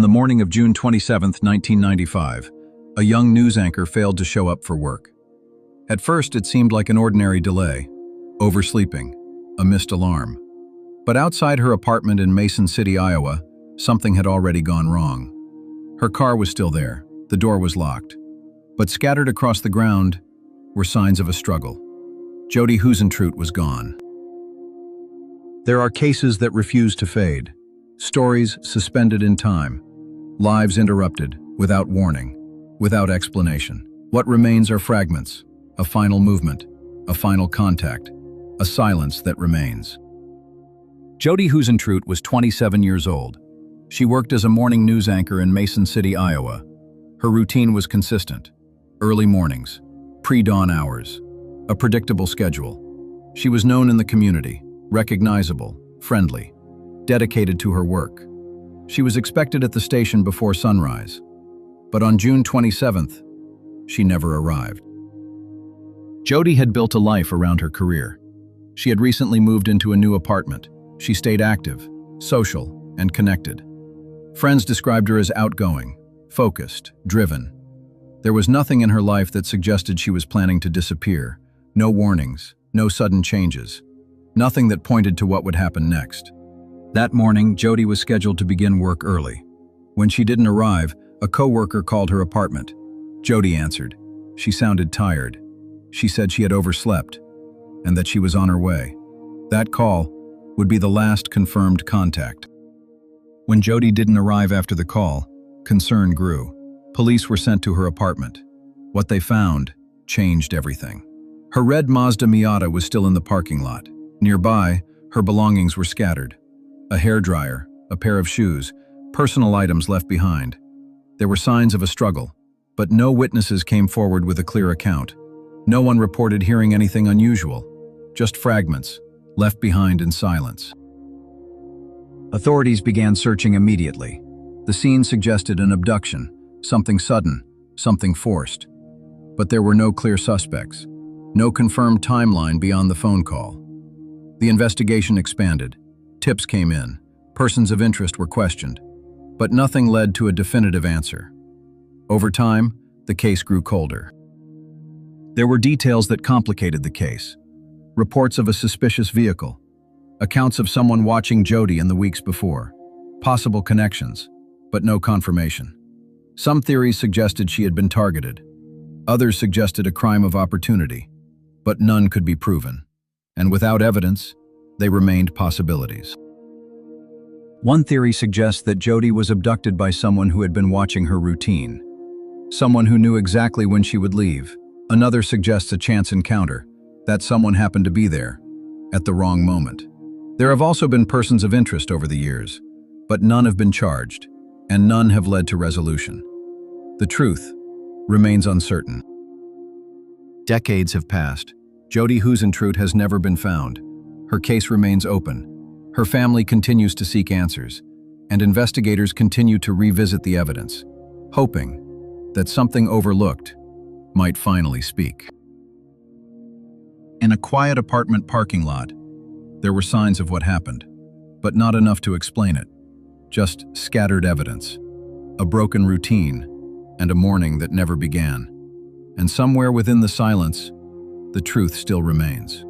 On the morning of June 27, 1995, a young news anchor failed to show up for work. At first, it seemed like an ordinary delay, oversleeping, a missed alarm. But outside her apartment in Mason City, Iowa, something had already gone wrong. Her car was still there, the door was locked. But scattered across the ground were signs of a struggle. Jodi Huisentruit was gone. There are cases that refuse to fade, stories suspended in time, lives interrupted, without warning, without explanation. What remains are fragments, a final movement, a final contact, a silence that remains. Jodi Huisentruit was 27 years old. She worked as a morning news anchor in Mason City, Iowa. Her routine was consistent. Early mornings, pre-dawn hours, a predictable schedule. She was known in the community, recognizable, friendly, dedicated to her work. She was expected at the station before sunrise. But on June 27th, she never arrived. Jodi had built a life around her career. She had recently moved into a new apartment. She stayed active, social, and connected. Friends described her as outgoing, focused, driven. There was nothing in her life that suggested she was planning to disappear. No warnings, no sudden changes. Nothing that pointed to what would happen next. That morning, Jodi was scheduled to begin work early. When she didn't arrive, a coworker called her apartment. Jodi answered. She sounded tired. She said she had overslept and that she was on her way. That call would be the last confirmed contact. When Jodi didn't arrive after the call, concern grew. Police were sent to her apartment. What they found changed everything. Her red Mazda Miata was still in the parking lot. Nearby, her belongings were scattered. A hairdryer, a pair of shoes, personal items left behind. There were signs of a struggle, but no witnesses came forward with a clear account. No one reported hearing anything unusual, just fragments, left behind in silence. Authorities began searching immediately. The scene suggested an abduction, something sudden, something forced. But there were no clear suspects, no confirmed timeline beyond the phone call. The investigation expanded. Tips came in. Persons of interest were questioned. But nothing led to a definitive answer. Over time, the case grew colder. There were details that complicated the case. Reports of a suspicious vehicle, accounts of someone watching Jodi in the weeks before, possible connections, but no confirmation. Some theories suggested she had been targeted. Others suggested a crime of opportunity, but none could be proven. And without evidence, they remained possibilities. One theory suggests that Jodi was abducted by someone who had been watching her routine, someone who knew exactly when she would leave. Another suggests a chance encounter, that someone happened to be there, at the wrong moment. There have also been persons of interest over the years, but none have been charged, and none have led to resolution. The truth remains uncertain. Decades have passed. Jodi Huisentruit has never been found. Her case remains open. Her family continues to seek answers, and investigators continue to revisit the evidence, hoping that something overlooked might finally speak. In a quiet apartment parking lot, there were signs of what happened, but not enough to explain it. Just scattered evidence, a broken routine, and a morning that never began. And somewhere within the silence, the truth still remains.